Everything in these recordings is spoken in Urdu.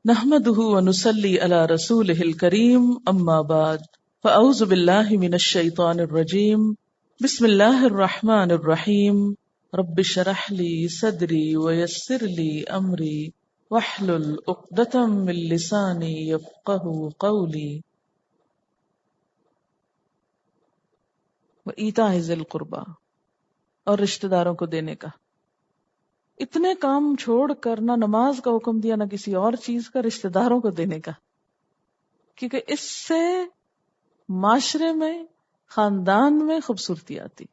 نحمده ونصلي على رسوله الكريم اما بعد فاعوذ بالله من الشيطان الرجيم بسم الله الرحمن الرحيم رب اشرح لي صدري ويسر لي امري واحلل عقدة من لساني يفقهوا قولي وإيتاء ذي القربى، اور رشتہ داروں کو دینے کا. اتنے کام چھوڑ کر نہ نماز کا حکم دیا نہ کسی اور چیز کا، رشتہ داروں کو دینے کا، کیونکہ اس سے معاشرے میں، خاندان میں خوبصورتی آتی.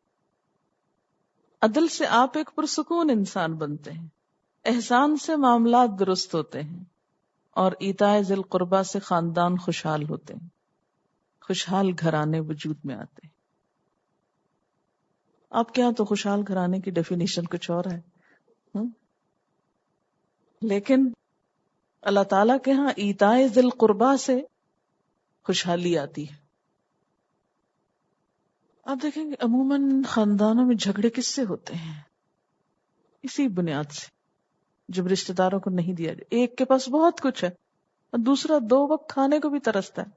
عدل سے آپ ایک پرسکون انسان بنتے ہیں، احسان سے معاملات درست ہوتے ہیں، اور ایتاء ذی القربیٰ سے خاندان خوشحال ہوتے ہیں، خوشحال گھرانے وجود میں آتے ہیں. آپ کے یہاں تو خوشحال گھرانے کی ڈیفینیشن کچھ اور ہے، لیکن اللہ تعالیٰ کے ہاں ایتاء ذی القربیٰ سے خوشحالی آتی ہے. آپ دیکھیں گے عموماً خاندانوں میں جھگڑے کس سے ہوتے ہیں؟ اسی بنیاد سے، جب رشتہ داروں کو نہیں دیا جائے. ایک کے پاس بہت کچھ ہے اور دوسرا 2 وقت کھانے کو بھی ترستا ہے.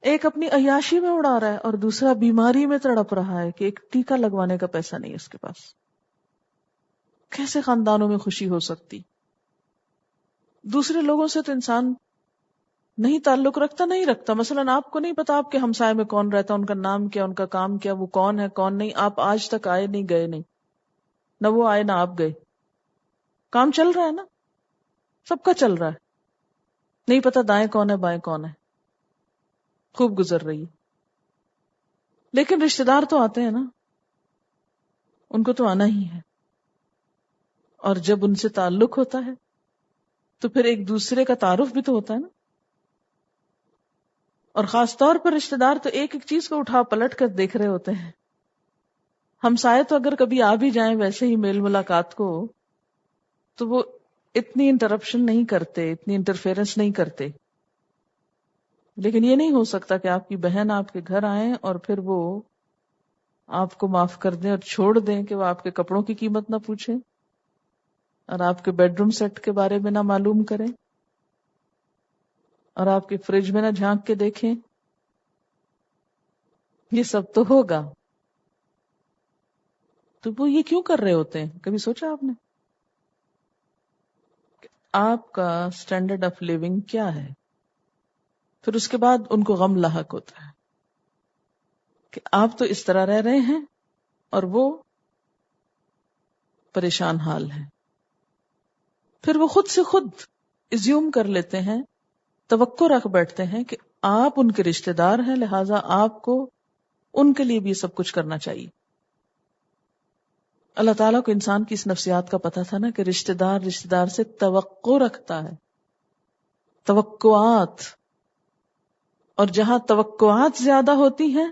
ایک اپنی عیاشی میں اڑا رہا ہے اور دوسرا بیماری میں تڑپ رہا ہے کہ ایک ٹیکا لگوانے کا پیسہ نہیں ہے اس کے پاس. کیسے خاندانوں میں خوشی ہو سکتی؟ دوسرے لوگوں سے تو انسان نہیں تعلق رکھتا، نہیں رکھتا. مثلا آپ کو نہیں پتا آپ کے ہمسائے میں کون رہتا، ان کا نام کیا، ان کا کام کیا، وہ کون ہے کون نہیں. آپ آج تک آئے نہیں، گئے نہیں، نہ وہ آئے نہ آپ گئے. کام چل رہا ہے نا، سب کا چل رہا ہے. نہیں پتا دائیں کون ہے بائیں کون ہے، خوب گزر رہی ہے. لیکن رشتہ دار تو آتے ہیں نا، ان کو تو آنا ہی ہے. اور جب ان سے تعلق ہوتا ہے تو پھر ایک دوسرے کا تعارف بھی تو ہوتا ہے نا. اور خاص طور پر رشتہ دار تو ایک ایک چیز کو اٹھا پلٹ کر دیکھ رہے ہوتے ہیں. ہمسائے تو اگر کبھی آ بھی جائیں ویسے ہی میل ملاقات کو، تو وہ اتنی انٹرپشن نہیں کرتے، اتنی انٹرفیئرنس نہیں کرتے. لیکن یہ نہیں ہو سکتا کہ آپ کی بہن آپ کے گھر آئیں اور پھر وہ آپ کو معاف کر دیں اور چھوڑ دیں کہ وہ آپ کے کپڑوں کی قیمت نہ پوچھیں اور آپ کے بیڈ روم سیٹ کے بارے میں نہ معلوم کریں اور آپ کے فریج میں نہ جھانک کے دیکھیں. یہ سب تو ہوگا. تو وہ یہ کیوں کر رہے ہوتے ہیں؟ کبھی سوچا آپ نے؟ آپ کا سٹینڈرڈ آف لیونگ کیا ہے؟ پھر اس کے بعد ان کو غم لاحق ہوتا ہے کہ آپ تو اس طرح رہ رہے ہیں اور وہ پریشان حال ہے. پھر وہ خود سے خود ایزیوم کر لیتے ہیں، توقع رکھ بیٹھتے ہیں کہ آپ ان کے رشتہ دار ہیں، لہٰذا آپ کو ان کے لیے بھی سب کچھ کرنا چاہیے. اللہ تعالیٰ کو انسان کی اس نفسیات کا پتہ تھا نا کہ رشتہ دار سے توقع رکھتا ہے، توقعات. اور جہاں توقعات زیادہ ہوتی ہیں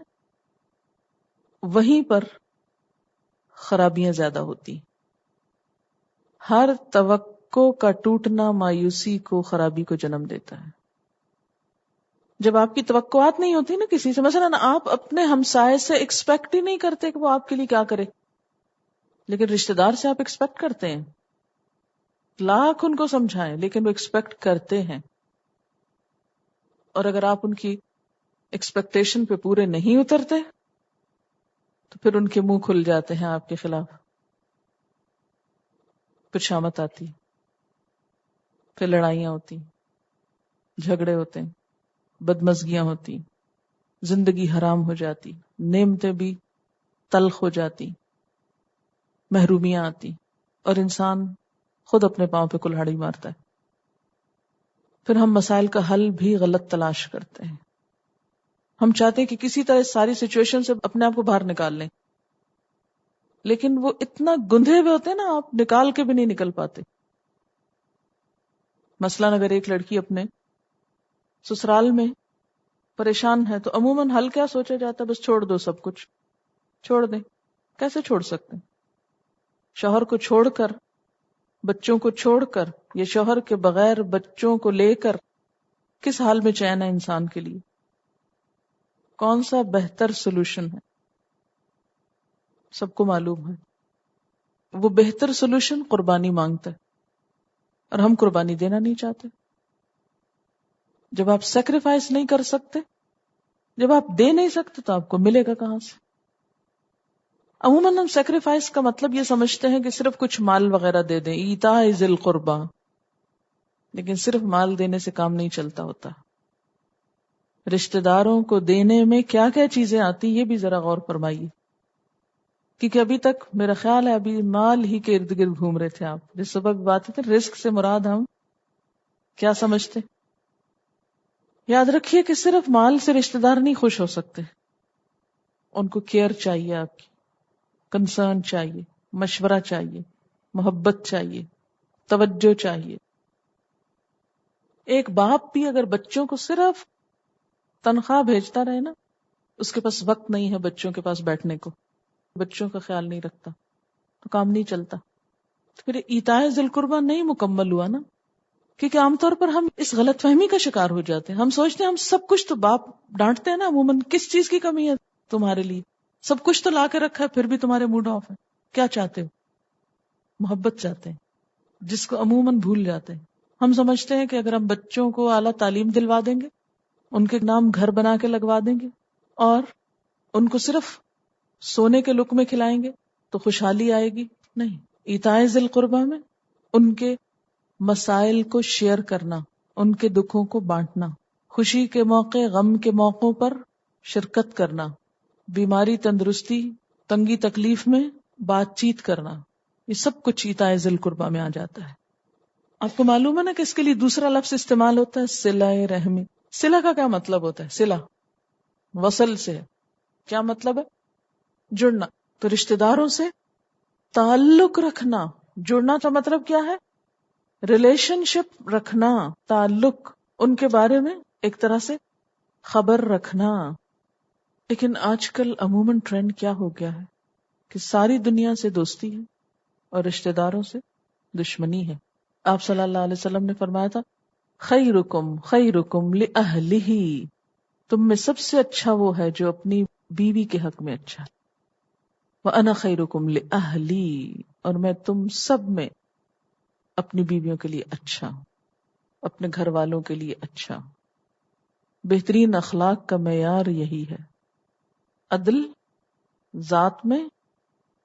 وہیں پر خرابیاں زیادہ ہوتی. ہر توقع کا ٹوٹنا مایوسی کو، خرابی کو جنم دیتا ہے. جب آپ کی توقعات نہیں ہوتی نا کسی سے، مثلا آپ اپنے ہمسائے سے ایکسپیکٹ ہی نہیں کرتے کہ وہ آپ کے لیے کیا کرے، لیکن رشتہ دار سے آپ ایکسپیکٹ کرتے ہیں. لاکھ ان کو سمجھائیں لیکن وہ ایکسپیکٹ کرتے ہیں. اور اگر آپ ان کی ایکسپیکٹیشن پہ پورے نہیں اترتے تو پھر ان کے منہ کھل جاتے ہیں آپ کے خلاف. پھر شامت آتی، پھر لڑائیاں ہوتی، جھگڑے ہوتے ہیں، بدمزگیاں ہوتی، زندگی حرام ہو جاتی، نعمتیں بھی تلخ ہو جاتی، محرومیاں آتی، اور انسان خود اپنے پاؤں پہ کلہاڑی مارتا ہے. پھر ہم مسائل کا حل بھی غلط تلاش کرتے ہیں. ہم چاہتے ہیں کہ کسی طرح ساری سچویشن سے اپنے آپ کو باہر نکال لیں، لیکن وہ اتنا گندھے ہوئے ہوتے ہیں نا، آپ نکال کے بھی نہیں نکل پاتے. مثلاً اگر ایک لڑکی اپنے سسرال میں پریشان ہے تو عموماً حل کیا سوچا جاتا ہے؟ بس چھوڑ دو، سب کچھ چھوڑ دیں. کیسے چھوڑ سکتے ہیں؟ شوہر کو چھوڑ کر، بچوں کو چھوڑ کر، یا شوہر کے بغیر بچوں کو لے کر کس حال میں چین ہے انسان کے لیے؟ کون سا بہتر سولوشن ہے؟ سب کو معلوم ہے وہ بہتر سولوشن قربانی مانگتا ہے. اور ہم قربانی دینا نہیں چاہتے. جب آپ سیکریفائس نہیں کر سکتے، جب آپ دے نہیں سکتے تو آپ کو ملے گا کہاں سے؟ عموماً ہم سیکریفائس کا مطلب یہ سمجھتے ہیں کہ صرف کچھ مال وغیرہ دے دیں، ایتاء ذی القربہ، لیکن صرف مال دینے سے کام نہیں چلتا ہوتا. رشتہ داروں کو دینے میں کیا کیا چیزیں آتی یہ بھی ذرا غور فرمائیے، کیونکہ ابھی تک میرا خیال ہے ابھی مال ہی کے ارد گرد گھوم رہے تھے آپ. جس سبق بات ہے رزق سے مراد ہم کیا سمجھتے؟ یاد رکھیے کہ صرف مال سے رشتہ دار نہیں خوش ہو سکتے، ان کو کیئر چاہیے، آپ کی کنسرن چاہیے، مشورہ چاہیے، محبت چاہیے، توجہ چاہیے. ایک باپ بھی اگر بچوں کو صرف تنخواہ بھیجتا رہے نا، اس کے پاس وقت نہیں ہے بچوں کے پاس بیٹھنے کو، بچوں کا خیال نہیں رکھتا تو کام نہیں چلتا. تو پھر ایتاء ذی القربہ نہیں مکمل ہوا نا. کیونکہ عام طور پر ہم اس غلط فہمی کا شکار ہو جاتے ہیں، ہم سوچتے ہیں ہم سب کچھ تو باپ ڈانٹتے ہیں نا عموماً، کس چیز کی کمی ہے تمہارے لیے، سب کچھ تو لا کے رکھا ہے پھر بھی تمہارے موڈ آف ہے. کیا چاہتے ہو؟ محبت چاہتے ہیں، جس کو عموماً بھول جاتے ہیں. ہم سمجھتے ہیں کہ اگر ہم بچوں کو اعلیٰ تعلیم دلوا دیں گے، ان کے نام گھر بنا کے لگوا دیں گے اور ان کو صرف سونے کے لقمے کھلائیں گے تو خوشحالی آئے گی. نہیں، ایتاء ذی القربہ میں ان کے مسائل کو شیئر کرنا، ان کے دکھوں کو بانٹنا، خوشی کے موقع غم کے موقعوں پر شرکت کرنا، بیماری تندرستی تنگی تکلیف میں بات چیت کرنا، یہ سب کچھ ایتاء ذی القربہ میں آ جاتا ہے. آپ کو معلوم ہے نا کہ اس کے لیے دوسرا لفظ استعمال ہوتا ہے صلہ رحمی. صلہ کا کیا مطلب ہوتا ہے؟ صلہ وصل سے ہے. کیا مطلب ہے؟ جڑنا. تو رشتہ داروں سے تعلق رکھنا، جڑنا کا مطلب کیا ہے؟ ریلیشن شپ رکھنا، تعلق، ان کے بارے میں ایک طرح سے خبر رکھنا. لیکن آج کل عموماً ٹرینڈ کیا ہو گیا ہے کہ ساری دنیا سے دوستی ہے اور رشتہ داروں سے دشمنی ہے. آپ صلی اللہ علیہ وسلم نے فرمایا تھا خیرکم خیرکم لأہلہ، تم میں سب سے اچھا وہ ہے جو اپنی بیوی کے حق میں اچھا ہے. وَأَنَا خَيْرُكُمْ لِأَهْلِي، اور میں تم سب میں اپنی بیویوں کے لیے اچھا ہوں، اپنے گھر والوں کے لیے اچھا ہوں. بہترین اخلاق کا معیار یہی ہے. عدل ذات میں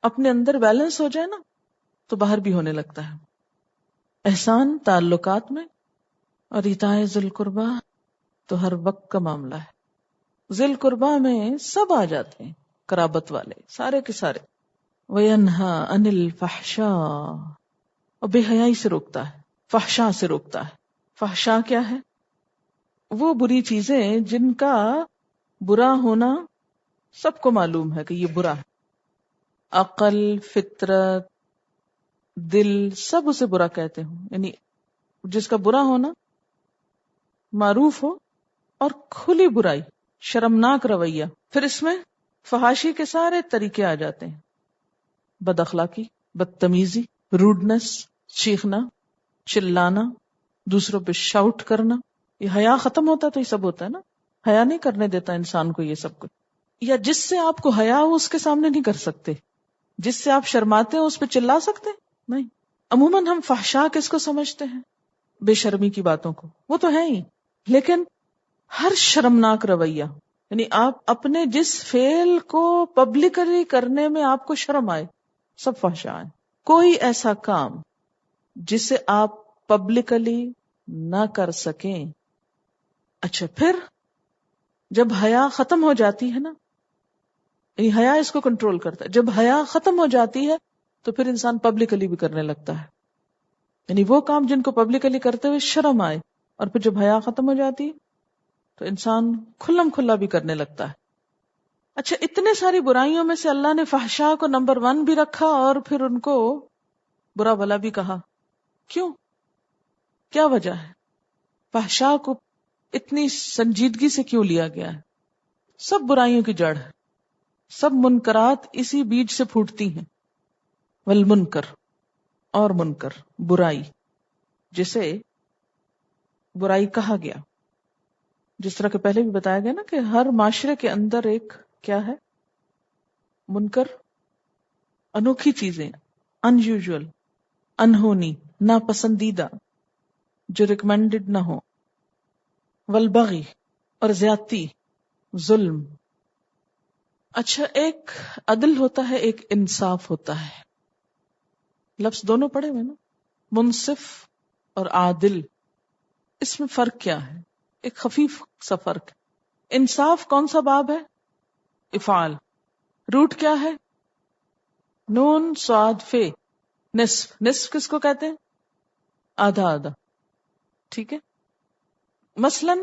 اپنے اندر بیلنس ہو جائے نا تو باہر بھی ہونے لگتا ہے. احسان تعلقات میں، اور ایتاء ذی القربہ تو ہر وقت کا معاملہ ہے. ذی القربہ میں سب آ جاتے ہیں، قرابت والے سارے کے سارے. وَيَنْهَا عَنِ الْفَحْشَاءِ، اور بے حیائی سے روکتا ہے، فحشاء سے روکتا ہے. فحشاء کیا ہے؟ وہ بری چیزیں جن کا برا ہونا سب کو معلوم ہے کہ یہ برا ہے. عقل، فطرت، دل سب اسے برا کہتے ہوں، یعنی جس کا برا ہونا معروف ہو، اور کھلی برائی، شرمناک رویہ. پھر اس میں فحاشی کے سارے طریقے آ جاتے ہیں، بد اخلاقی، بدتمیزی، روڈنس، چیخنا، چلانا، دوسروں پہ شاؤٹ کرنا. یہ حیا ختم ہوتا تو یہ سب ہوتا ہے نا. حیا نہیں کرنے دیتا انسان کو یہ سب کچھ. یا جس سے آپ کو حیا ہو اس کے سامنے نہیں کر سکتے، جس سے آپ شرماتے ہو اس پہ چلا سکتے نہیں. عموماً ہم فحشاء کس کو سمجھتے ہیں؟ بے شرمی کی باتوں کو، وہ تو ہے ہی، لیکن ہر شرمناک رویہ، یعنی آپ اپنے جس فعل کو پبلکلی کرنے میں آپ کو شرم آئے، سب فحشاء ہے. کوئی ایسا کام جسے آپ پبلکلی نہ کر سکیں. اچھا، پھر جب حیا ختم ہو جاتی ہے نا، یعنی حیا اس کو کنٹرول کرتا ہے، جب حیا ختم ہو جاتی ہے تو پھر انسان پبلکلی بھی کرنے لگتا ہے. یعنی وہ کام جن کو پبلکلی کرتے ہوئے شرم آئے، اور پھر جب حیا ختم ہو جاتی ہے تو انسان کھلم کھلا بھی کرنے لگتا ہے. اچھا، اتنے ساری برائیوں میں سے اللہ نے فحشاء کو نمبر 1 بھی رکھا اور پھر ان کو برا بھلا بھی کہا. کیوں؟ کیا وجہ ہے؟ فحشاء کو اتنی سنجیدگی سے کیوں لیا گیا ہے؟ سب برائیوں کی جڑ ہے، سب منکرات اسی بیج سے پھوٹتی ہیں. والمنکر، اور منکر برائی، جسے برائی کہا گیا، جس طرح کہ پہلے بھی بتایا گیا نا کہ ہر معاشرے کے اندر ایک کیا ہے؟ منکر، انوکھی چیزیں، ان یوزول، انہونی، ناپسندیدہ. جو ریکمینڈڈ نہ ہو، والبغی اور زیادتی، ظلم. اچھا، ایک عدل ہوتا ہے، ایک انصاف ہوتا ہے. لفظ دونوں پڑھے ہوئے نا، منصف اور عادل. اس میں فرق کیا ہے؟ ایک خفیف سا فرق. انصاف کون سا باب ہے؟ افعال. روٹ کیا ہے؟ نون صاد فے. نصف. نصف کس کو کہتے ہیں؟ آدھا آدھا. ٹھیک ہے. مثلا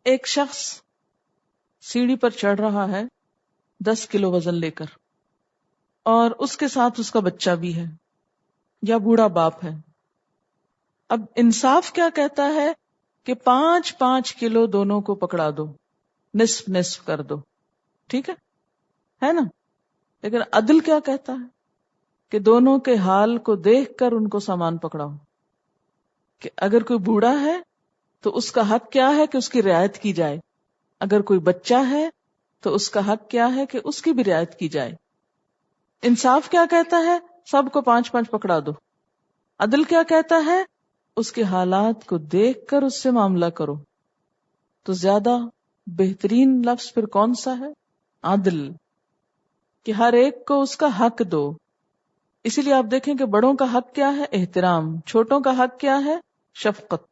ایک شخص سیڑھی پر چڑھ رہا ہے 10 کلو وزن لے کر، اور اس کے ساتھ اس کا بچہ بھی ہے یا بوڑھا باپ ہے. اب انصاف کیا کہتا ہے کہ 5-5 کلو دونوں کو پکڑا دو، نصف نصف کر دو. ٹھیک ہے نا؟ لیکن عدل کیا کہتا ہے کہ دونوں کے حال کو دیکھ کر ان کو سامان پکڑاؤ. کہ اگر کوئی بوڑھا ہے تو اس کا حق کیا ہے کہ اس کی رعایت کی جائے، اگر کوئی بچہ ہے تو اس کا حق کیا ہے کہ اس کی بھی رعایت کی جائے. انصاف کیا کہتا ہے؟ سب کو 5-5 پکڑا دو. عدل کیا کہتا ہے؟ اس کے حالات کو دیکھ کر اس سے معاملہ کرو. تو زیادہ بہترین لفظ پھر کون سا ہے؟ عدل. کہ ہر ایک کو اس کا حق دو. اسی لیے آپ دیکھیں کہ بڑوں کا حق کیا ہے؟ احترام. چھوٹوں کا حق کیا ہے؟ شفقت.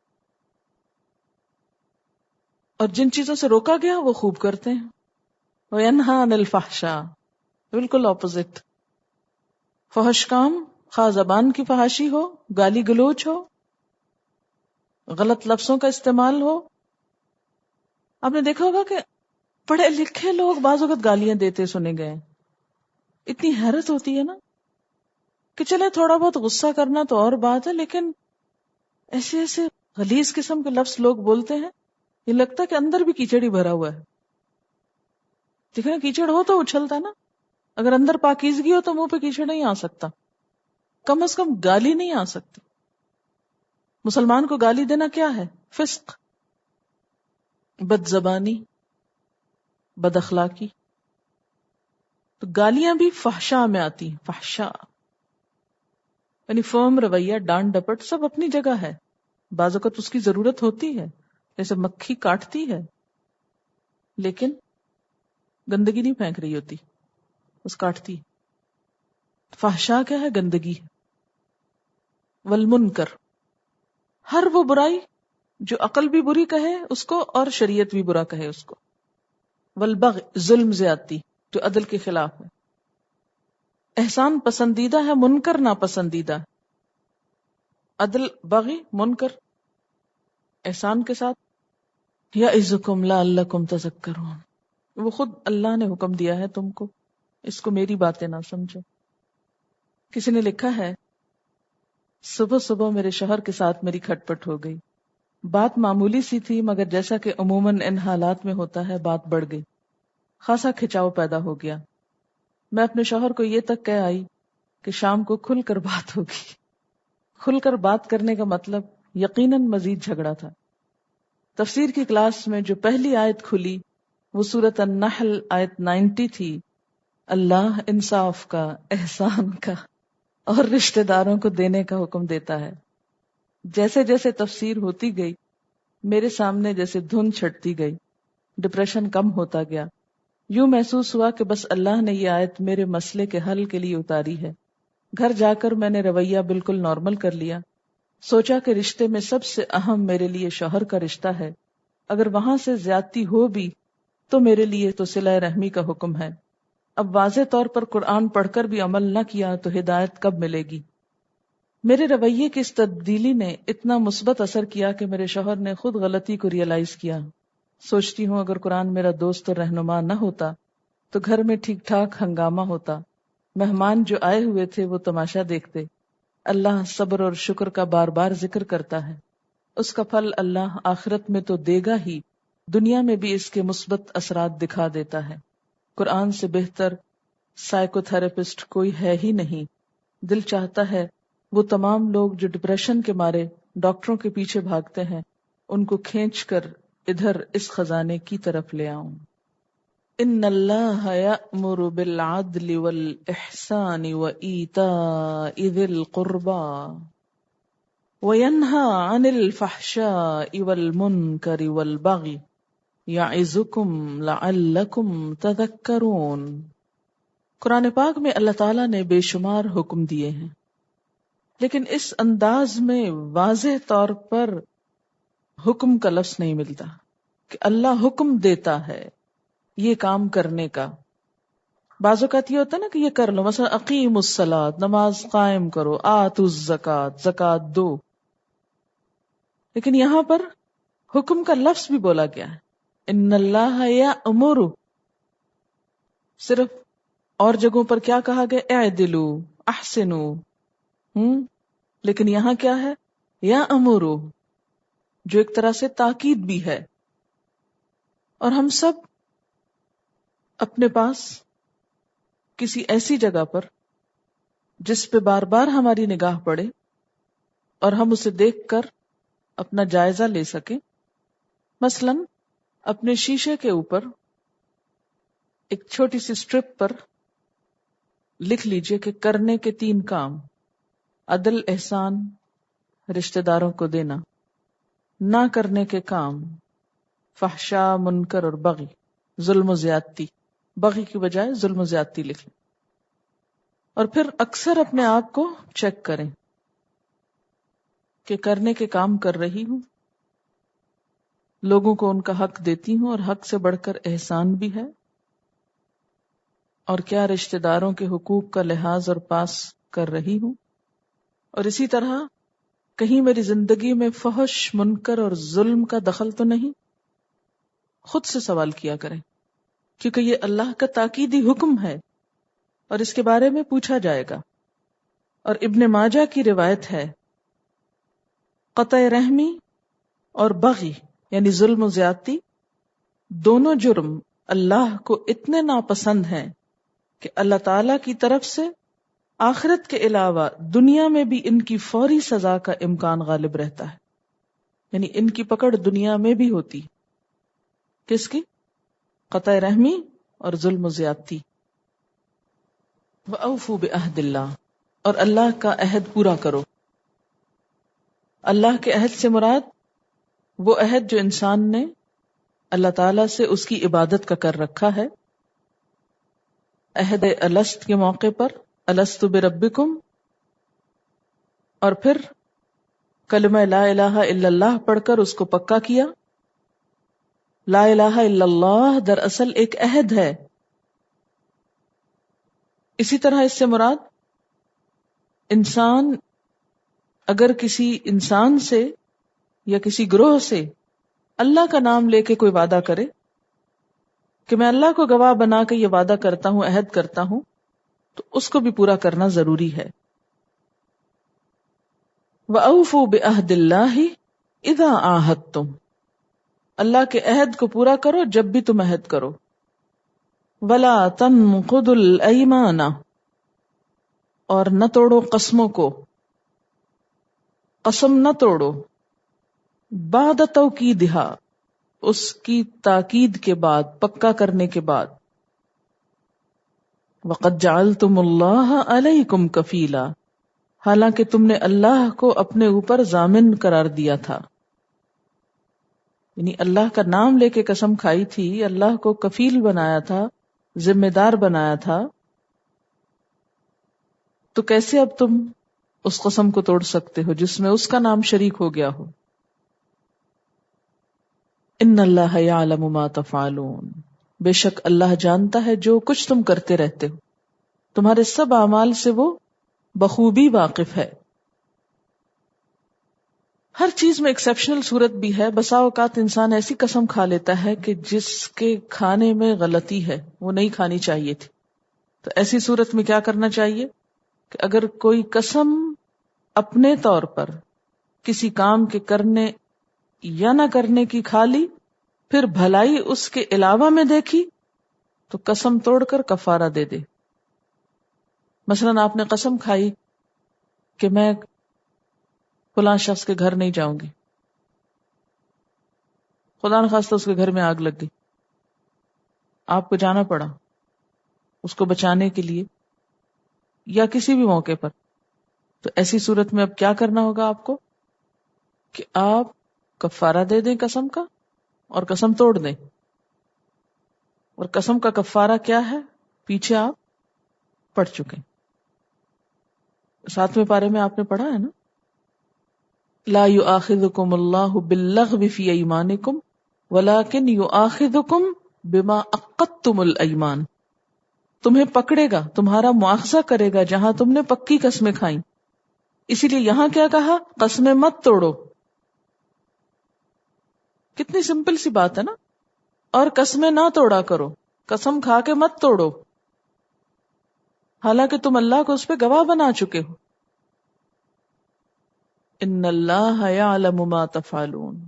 اور جن چیزوں سے روکا گیا وہ خوب کرتے ہیں. وَيَنْهَى عَنِ الْفَحْشَاءِ، بالکل اپوزٹ. فحش کام، خواہ زبان کی فحاشی ہو، گالی گلوچ ہو، غلط لفظوں کا استعمال ہو. آپ نے دیکھا ہوگا کہ پڑھے لکھے لوگ بعض اوقات گالیاں دیتے سنے گئے. اتنی حیرت ہوتی ہے نا کہ چلے تھوڑا بہت غصہ کرنا تو اور بات ہے، لیکن ایسے ایسے غلیظ قسم کے لفظ لوگ بولتے ہیں، یہ لگتا ہے کہ اندر بھی کیچڑ ہی بھرا ہوا ہے. دیکھیں کیچڑ ہو تو اچھلتا نا، اگر اندر پاکیزگی ہو تو منہ پہ کیچڑ نہیں آ سکتا، کم از کم گالی نہیں آ سکتی. مسلمان کو گالی دینا کیا ہے؟ فسق، بد زبانی، بد اخلاقی. تو گالیاں بھی فحشا میں آتی ہیں. فحشا یعنی فرم رویہ، ڈانٹ ڈپٹ سب اپنی جگہ ہے. بعض اوقات اس کی ضرورت ہوتی ہے، جیسے مکھی کاٹتی ہے لیکن گندگی نہیں پھینک رہی ہوتی، بس کاٹتی. فحشا کیا ہے؟ گندگی. والمنکر، ہر وہ برائی جو عقل بھی بری کہے اس کو اور شریعت بھی برا کہے اس کو. والبغی، ظلم زیادتی جو عدل کے خلاف ہے. احسان پسندیدہ ہے، منکر ناپسندیدہ. عدل، بغی، منکر احسان کے ساتھ. یعظکم لعلکم تذکرون، وہ خود اللہ نے حکم دیا ہے تم کو، اس کو میری باتیں نہ سمجھو. کسی نے لکھا ہے صبح صبح میرے شوہر کے ساتھ میری کھٹ پٹ ہو گئی. بات معمولی سی تھی مگر جیسا کہ عموماً ان حالات میں ہوتا ہے بات بڑھ گئی، خاصا کھچاؤ پیدا ہو گیا. میں اپنے شوہر کو یہ تک کہہ آئی کہ شام کو کھل کر بات ہوگی. کھل کر بات کرنے کا مطلب یقیناً مزید جھگڑا تھا. تفسیر کی کلاس میں جو پہلی آیت کھلی وہ سورۃ النحل آیت 90 تھی. اللہ انصاف کا، احسان کا اور رشتہ داروں کو دینے کا حکم دیتا ہے. جیسے جیسے تفسیر ہوتی گئی میرے سامنے جیسے دھند چھٹتی گئی، ڈپریشن کم ہوتا گیا. یوں محسوس ہوا کہ بس اللہ نے یہ آیت میرے مسئلے کے حل کے لیے اتاری ہے. گھر جا کر میں نے رویہ بالکل نارمل کر لیا. سوچا کہ رشتے میں سب سے اہم میرے لیے شوہر کا رشتہ ہے، اگر وہاں سے زیادتی ہو بھی تو میرے لیے تو صلہ رحمی کا حکم ہے. اب واضح طور پر قرآن پڑھ کر بھی عمل نہ کیا تو ہدایت کب ملے گی؟ میرے رویے کی اس تبدیلی نے اتنا مثبت اثر کیا کہ میرے شوہر نے خود غلطی کو ریئلائز کیا. سوچتی ہوں اگر قرآن میرا دوست اور رہنما نہ ہوتا تو گھر میں ٹھیک ٹھاک ہنگامہ ہوتا، مہمان جو آئے ہوئے تھے وہ تماشا دیکھتے. اللہ صبر اور شکر کا بار بار ذکر کرتا ہے، اس کا پھل اللہ آخرت میں تو دے گا ہی، دنیا میں بھی اس کے مثبت اثرات دکھا دیتا ہے. قرآن سے بہتر سائیکو تھراپسٹ کوئی ہے ہی نہیں. دل چاہتا ہے وہ تمام لوگ جو ڈپریشن کے مارے ڈاکٹروں کے پیچھے بھاگتے ہیں ان کو کھینچ کر ادھر اس خزانے کی طرف لے آؤں. ان اللہ یأمر بالعدل والإحسان وإیتاء ذی القربى وَيَنْهَى عَنِ الْفَحْشَاءِ وَالْمُنْكَرِ وَالْبَغْيِ يَعِظُكُمْ لَعَلَّكُمْ تَذَكَّرُونَ۔ قرآن پاک میں اللہ تعالیٰ نے بے شمار حکم دیے ہیں، لیکن اس انداز میں واضح طور پر حکم کا لفظ نہیں ملتا کہ اللہ حکم دیتا ہے یہ کام کرنے کا۔ بعض اوقات یہ ہوتا ہے نا کہ یہ کر لو، مثلا اقیم الصلاۃ، نماز قائم کرو، آتوا الزکات، زکات دو، لیکن یہاں پر حکم کا لفظ بھی بولا گیا ہے، ان اللہ یأمر۔ صرف اور جگہوں پر کیا کہا گیا؟ اعدلوا، احسنوا، لیکن یہاں کیا ہے؟ یأمر، جو ایک طرح سے تاکید بھی ہے۔ اور ہم سب اپنے پاس کسی ایسی جگہ پر جس پہ بار بار ہماری نگاہ پڑے اور ہم اسے دیکھ کر اپنا جائزہ لے سکیں، مثلا اپنے شیشے کے اوپر ایک چھوٹی سی اسٹرپ پر لکھ لیجئے کہ کرنے کے 3 کام: عدل، احسان، رشتہ داروں کو دینا; نہ کرنے کے کام: فحشاء، منکر اور بغی، ظلم و زیادتی۔ بغی کی بجائے ظلم و زیادتی لکھ لیں، اور پھر اکثر اپنے آپ کو چیک کریں کہ کرنے کے کام کر رہی ہوں، لوگوں کو ان کا حق دیتی ہوں اور حق سے بڑھ کر احسان بھی ہے، اور کیا رشتہ داروں کے حقوق کا لحاظ اور پاس کر رہی ہوں، اور اسی طرح کہیں میری زندگی میں فحش، منکر اور ظلم کا دخل تو نہیں۔ خود سے سوال کیا کریں، کیونکہ یہ اللہ کا تاکیدی حکم ہے اور اس کے بارے میں پوچھا جائے گا۔ اور ابن ماجہ کی روایت ہے، قطع رحمی اور بغی یعنی ظلم و زیادتی دونوں جرم اللہ کو اتنے ناپسند ہیں کہ اللہ تعالی کی طرف سے آخرت کے علاوہ دنیا میں بھی ان کی فوری سزا کا امکان غالب رہتا ہے، یعنی ان کی پکڑ دنیا میں بھی ہوتی۔ کس کی؟ قطع رحمی اور ظلم و زیادتی۔ وَأَوْفُوا بِعَهْدِ اللَّهِ، اور اللہ کا عہد پورا کرو۔ اللہ کے عہد سے مراد وہ عہد جو انسان نے اللہ تعالی سے اس کی عبادت کا کر رکھا ہے۔ عہد الست کے موقع پر الست بربکم، اور پھر کلمہ لا الہ الا اللہ پڑھ کر اس کو پکا کیا۔ لا الہ الا اللہ دراصل ایک عہد ہے۔ اسی طرح اس سے مراد انسان اگر کسی انسان سے یا کسی گروہ سے اللہ کا نام لے کے کوئی وعدہ کرے کہ میں اللہ کو گواہ بنا کے یہ وعدہ کرتا ہوں، عہد کرتا ہوں، تو اس کو بھی پورا کرنا ضروری ہے۔ وَأَوْفُوا بِعَهْدِ اللَّهِ إِذَا عَاهَدتُّمْ، اللہ کے عہد کو پورا کرو جب بھی تم عہد کرو۔ وَلَا تَنْقُضُوا الْأَيْمَانَ، اور نہ توڑو قسموں کو، قسم نہ توڑو، بعد توکیدها، اس کی تاکید کے بعد، پکا کرنے کے بعد۔ وَقَدْ جَعَلْتُمُ اللَّهَ عَلَيْكُمْ كَفِيلًا، حالانکہ تم نے اللہ کو اپنے اوپر ضامن قرار دیا تھا، یعنی اللہ کا نام لے کے قسم کھائی تھی، اللہ کو کفیل بنایا تھا، ذمہ دار بنایا تھا، تو کیسے اب تم اس قسم کو توڑ سکتے ہو جس میں اس کا نام شریک ہو گیا ہو؟ ان اللہ یعلم ما تفعلون، بے شک اللہ جانتا ہے جو کچھ تم کرتے رہتے ہو، تمہارے سب اعمال سے وہ بخوبی واقف ہے۔ ہر چیز میں ایکسیپشنل صورت بھی ہے، بسا اوقات انسان ایسی قسم کھا لیتا ہے کہ جس کے کھانے میں غلطی ہے، وہ نہیں کھانی چاہیے تھی، تو ایسی صورت میں کیا کرنا چاہیے کہ اگر کوئی قسم اپنے طور پر کسی کام کے کرنے یا نہ کرنے کی کھا لی، پھر بھلائی اس کے علاوہ میں دیکھی، تو قسم توڑ کر کفارہ دے دے۔ مثلا آپ نے قسم کھائی کہ میں فلاں شخص کے گھر نہیں جاؤں گی، خدا نخواستہ اس کے گھر میں آگ لگ گئی، آپ کو جانا پڑا اس کو بچانے کے لیے یا کسی بھی موقع پر، تو ایسی صورت میں اب کیا کرنا ہوگا آپ کو؟ کہ آپ کفارہ دے دیں قسم کا اور قسم توڑ دیں. اور قسم کا کفارہ کیا ہے پیچھے آپ پڑھ چکے. 7ویں پارے میں آپ نے پڑھا ہے نا، لا یؤاخذکم اللہ باللغو فی ایمانکم ولکن یؤاخذکم بما عقدتم الایمان. تمہیں پکڑے گا، تمہارا مواخذہ کرے گا جہاں تم نے پکی قسمیں کھائیں. اسی لیے یہاں کیا کہا، قسمیں مت توڑو. کتنی سمپل سی بات ہے نا. اور قسمیں نہ توڑا کرو، قسم کھا کے مت توڑو، حالانکہ تم اللہ کو اس پہ گواہ بنا چکے ہو. ان اللہ یعلم ما تفعلون،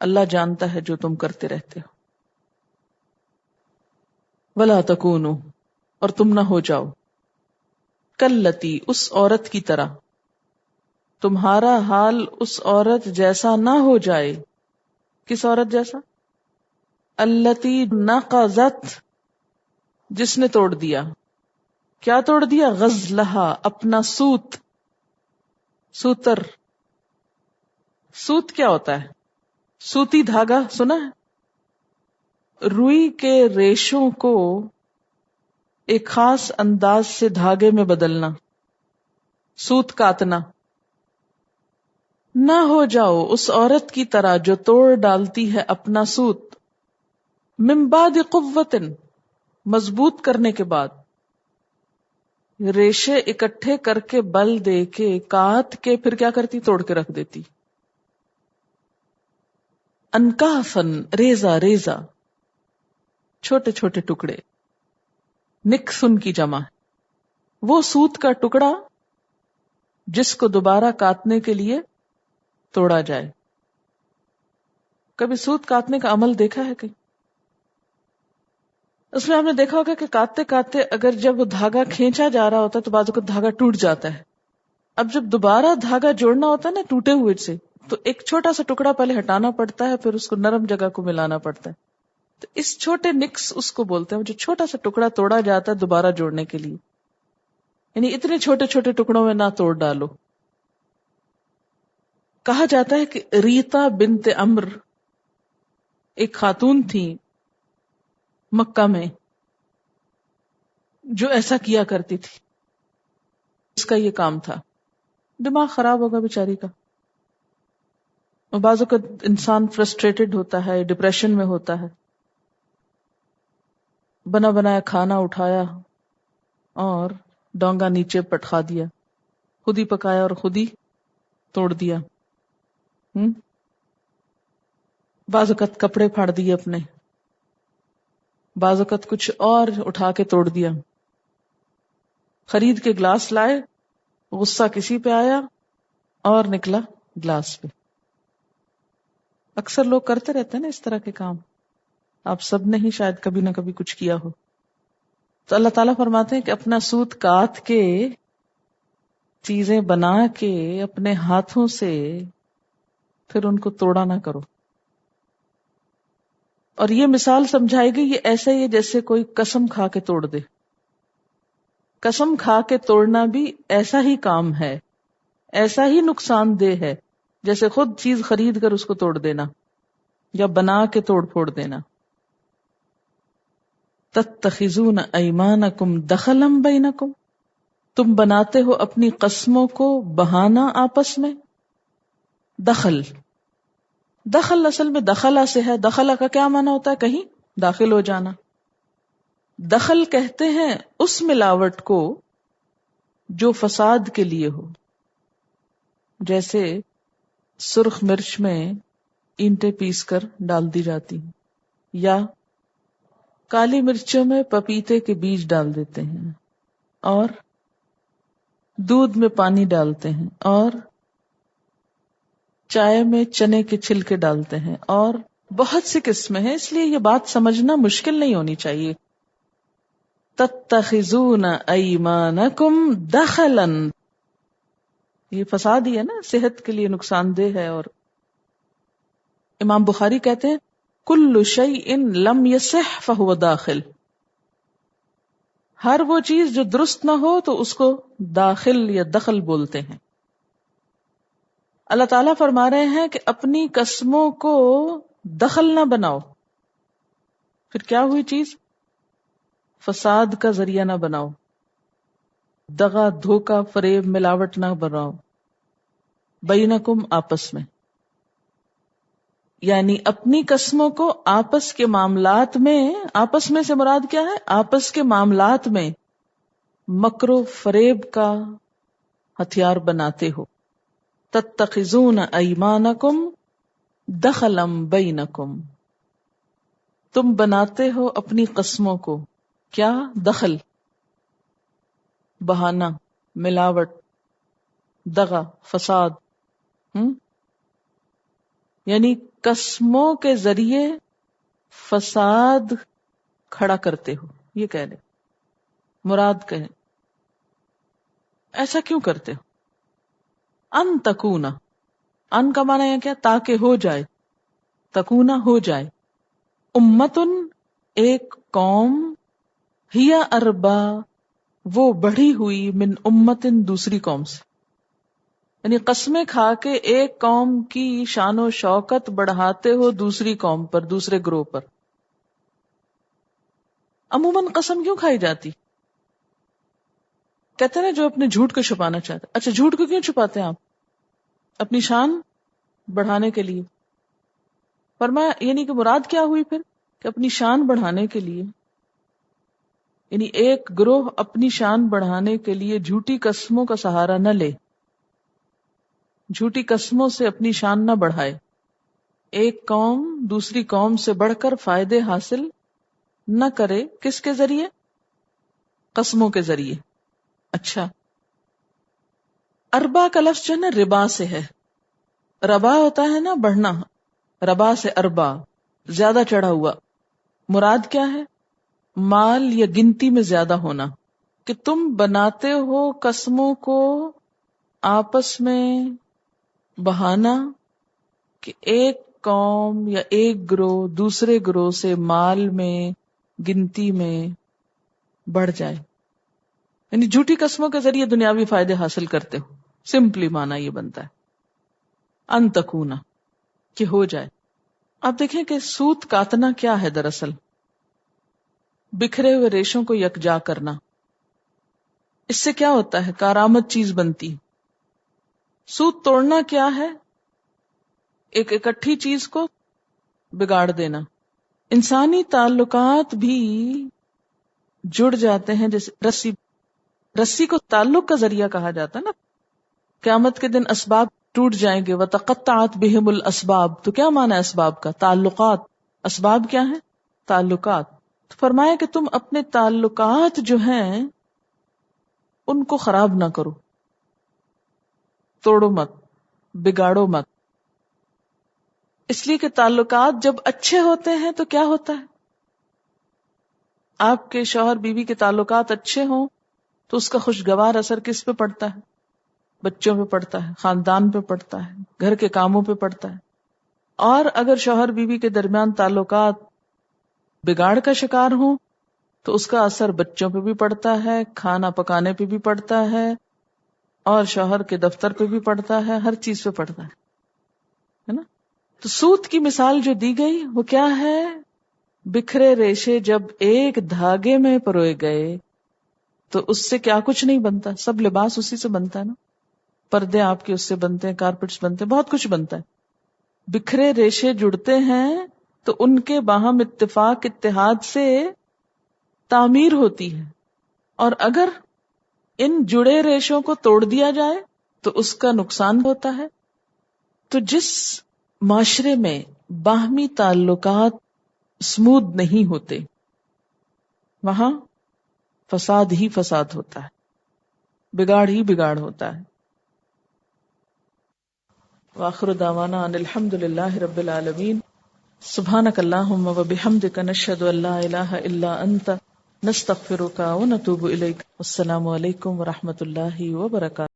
اللہ جانتا ہے جو تم کرتے رہتے ہو. ولا تکونوا، اور تم نہ ہو جاؤ، کلتی، اس عورت کی طرح، تمہارا حال اس عورت جیسا نہ ہو جائے. کس عورت جیسا؟ التی نقضت، جس نے توڑ دیا. کیا توڑ دیا؟ غزلہا، اپنا سوت. سوتر، سوت کیا ہوتا ہے؟ سوتی دھاگا سنا ہے؟ روئی کے ریشوں کو ایک خاص انداز سے دھاگے میں بدلنا، سوت کاتنا. نہ ہو جاؤ اس عورت کی طرح جو توڑ ڈالتی ہے اپنا سوت، من بعد قوت، مضبوط کرنے کے بعد. ریشے اکٹھے کر کے بل دے کے کات کے پھر کیا کرتی؟ توڑ کے رکھ دیتی. انکافن، ریزہ ریزہ، چھوٹے چھوٹے ٹکڑے. نکسن کی جمع، وہ سوت کا ٹکڑا جس کو دوبارہ کاٹنے کے لیے توڑا جائے. کبھی سوت کاٹنے کا عمل دیکھا ہے کہیں؟ اس میں ہم نے دیکھا ہوگا کہ کاٹتے کاٹتے اگر جب وہ دھاگا کھینچا جا رہا ہوتا ہے تو بعض اوقات دھاگا ٹوٹ جاتا ہے. اب جب دوبارہ دھاگا جوڑنا ہوتا ہے نا ٹوٹے ہوئے سے، تو ایک چھوٹا سا ٹکڑا پہلے ہٹانا پڑتا ہے، پھر اس کو نرم جگہ کو ملانا پڑتا ہے. تو اس چھوٹے نکس اس کو بولتے ہیں جو چھوٹا سا ٹکڑا توڑا جاتا ہے دوبارہ جوڑنے کے لیے. یعنی اتنے چھوٹے چھوٹے ٹکڑوں میں نہ توڑ ڈالو. کہا جاتا ہے کہ ریتا بنت عمر ایک خاتون تھی مکہ میں جو ایسا کیا کرتی تھی. اس کا یہ کام تھا. دماغ خراب ہوگا بیچاری کا. اور بعض اوقات انسان فرسٹریٹڈ ہوتا ہے، ڈپریشن میں ہوتا ہے. بنا بنایا کھانا اٹھایا اور ڈونگا نیچے پٹخا دیا، خود ہی پکایا اور خود ہی توڑ دیا. بعض اوقات کپڑے پھاڑ دیے اپنے، بعض اوقات کچھ اور اٹھا کے توڑ دیا. خرید کے گلاس لائے، غصہ کسی پہ آیا اور نکلا گلاس پہ. اکثر لوگ کرتے رہتے ہیں نا اس طرح کے کام. آپ سب نے ہی شاید کبھی نہ کبھی کچھ کیا ہو. تو اللہ تعالیٰ فرماتے ہیں کہ اپنا سوت کاٹ کے، چیزیں بنا کے اپنے ہاتھوں سے پھر ان کو توڑا نہ کرو. اور یہ مثال سمجھائے گی، یہ ایسا ہی ہے جیسے کوئی قسم کھا کے توڑ دے. قسم کھا کے توڑنا بھی ایسا ہی کام ہے، ایسا ہی نقصان دہ ہے جیسے خود چیز خرید کر اس کو توڑ دینا یا بنا کے توڑ پھوڑ دینا. تتخذون ایمانکم دخلا بینکم، تم بناتے ہو اپنی قسموں کو بہانہ آپس میں. دخل، دخل اصل میں دخلہ سے ہے. دخلہ کا کیا معنی ہوتا ہے؟ کہیں داخل ہو جانا. دخل کہتے ہیں اس ملاوٹ کو جو فساد کے لیے ہو. جیسے سرخ مرچ میں اینٹیں پیس کر ڈال دی جاتی ہیں، یا کالی مرچوں میں پپیتے کے بیج ڈال دیتے ہیں، اور دودھ میں پانی ڈالتے ہیں، اور چائے میں چنے کے چھلکے ڈالتے ہیں، اور بہت سی قسمیں ہیں. اس لیے یہ بات سمجھنا مشکل نہیں ہونی چاہیے. تتخذون ایمانکم دخلا، یہ فساد ہی ہے نا، صحت کے لیے نقصان دہ ہے. اور امام بخاری کہتے ہیں کل شیء لم یصح فہو داخل، ہر وہ چیز جو درست نہ ہو تو اس کو داخل یا دخل بولتے ہیں. اللہ تعالیٰ فرما رہے ہیں کہ اپنی قسموں کو دخل نہ بناؤ. پھر کیا ہوئی چیز؟ فساد کا ذریعہ نہ بناؤ، دغا، دھوکہ، فریب، ملاوٹ نہ بناؤ. بینکم، آپس میں، یعنی اپنی قسموں کو آپس کے معاملات میں، آپس میں سے مراد کیا ہے؟ آپس کے معاملات میں مکر و فریب کا ہتھیار بناتے ہو. تتخذون ایمانکم دخلا بینکم، تم بناتے ہو اپنی قسموں کو کیا؟ دخل، بہانہ، ملاوٹ، دغا، فساد. یعنی قسموں کے ذریعے فساد کھڑا کرتے ہو، یہ کہہ لیں، مراد کہیں. ایسا کیوں کرتے ہو؟ ان تکونا، ان کا معنی ہے کیا؟ تاکہ ہو جائے، تکونا ہو جائے، امتن، ایک قوم، ہی اربا، وہ بڑھی ہوئی، من امتن، دوسری قوم سے. یعنی قسمیں کھا کے ایک قوم کی شان و شوکت بڑھاتے ہو دوسری قوم پر، دوسرے گروہ پر. عموماً قسم کیوں کھائی جاتی؟ کہتے ہیں جو اپنے جھوٹ کو چھپانا چاہتے. اچھا، جھوٹ کو کیوں چھپاتے ہیں آپ؟ اپنی شان بڑھانے کے لیے. فرمایا یعنی کہ مراد کیا ہوئی پھر؟ کہ اپنی شان بڑھانے کے لیے، یعنی ایک گروہ اپنی شان بڑھانے کے لیے جھوٹی قسموں کا سہارا نہ لے، جھوٹی قسموں سے اپنی شان نہ بڑھائے. ایک قوم دوسری قوم سے بڑھ کر فائدے حاصل نہ کرے. کس کے ذریعے؟ قسموں کے ذریعے. اچھا، اربا کا لفظ جو ہے نا ربا سے ہے. ربا ہوتا ہے نا بڑھنا، ربا سے اربا، زیادہ چڑھا ہوا. مراد کیا ہے؟ مال یا گنتی میں زیادہ ہونا. کہ تم بناتے ہو قسموں کو آپس میں بہانا کہ ایک قوم یا ایک گروہ دوسرے گروہ سے مال میں، گنتی میں بڑھ جائے. یعنی جھوٹی قسموں کے ذریعے دنیاوی فائدے حاصل کرتے ہو. سمپلی معنی یہ بنتا ہے ان تکونا، کہ ہو جائے. آپ دیکھیں کہ سوت کاتنا کیا ہے دراصل؟ بکھرے ہوئے ریشوں کو یکجا کرنا. اس سے کیا ہوتا ہے؟ کارآمد چیز بنتی. سوت توڑنا کیا ہے؟ ایک اکٹھی چیز کو بگاڑ دینا. انسانی تعلقات بھی جڑ جاتے ہیں جیسے رسی کو تعلق کا ذریعہ کہا جاتا ہے نا. قیامت کے دن اسباب ٹوٹ جائیں گے. وَتَقَطَّعَتْ بِهِمُ الْأَسْبَابُ، تو کیا معنی ہے اسباب کا؟ تعلقات. اسباب کیا ہیں؟ تعلقات. تو فرمایا کہ تم اپنے تعلقات جو ہیں ان کو خراب نہ کرو، توڑو مت، بگاڑو مت. اس لیے کہ تعلقات جب اچھے ہوتے ہیں تو کیا ہوتا ہے؟ آپ کے شوہر بیوی کے تعلقات اچھے ہوں تو اس کا خوشگوار اثر کس پہ پڑتا ہے؟ بچوں پہ پڑتا ہے، خاندان پہ پڑتا ہے، گھر کے کاموں پہ پڑتا ہے. اور اگر شوہر بیوی کے درمیان تعلقات بگاڑ کا شکار ہوں تو اس کا اثر بچوں پہ بھی پڑتا ہے، کھانا پکانے پہ بھی پڑتا ہے، اور شوہر کے دفتر پہ بھی پڑتا ہے، ہر چیز پہ پڑتا ہے نا. تو سوت کی مثال جو دی گئی وہ کیا ہے؟ بکھرے ریشے جب ایک دھاگے میں پروئے گئے تو اس سے کیا کچھ نہیں بنتا. سب لباس اسی سے بنتا ہے نا، پردے آپ کے اس سے بنتے ہیں، کارپیٹس بنتے ہیں، بہت کچھ بنتا ہے. بکھرے ریشے جڑتے ہیں تو ان کے باہم اتفاق، اتحاد سے تعمیر ہوتی ہے. اور اگر ان جڑے ریشوں کو توڑ دیا جائے تو اس کا نقصان ہوتا ہے. تو جس معاشرے میں باہمی تعلقات اسموتھ نہیں ہوتے وہاں فساد ہی فساد ہوتا ہے، بگاڑ ہی بگاڑ ہوتا ہے. وآخر دعوانا ان الحمد للہ رب العالمین. سبحانک اللہم وبحمدک نشہد ان لا الہ الا انت نستغفرک ونتوب الیک. السلام علیکم ورحمۃ اللہ وبرکاتہ.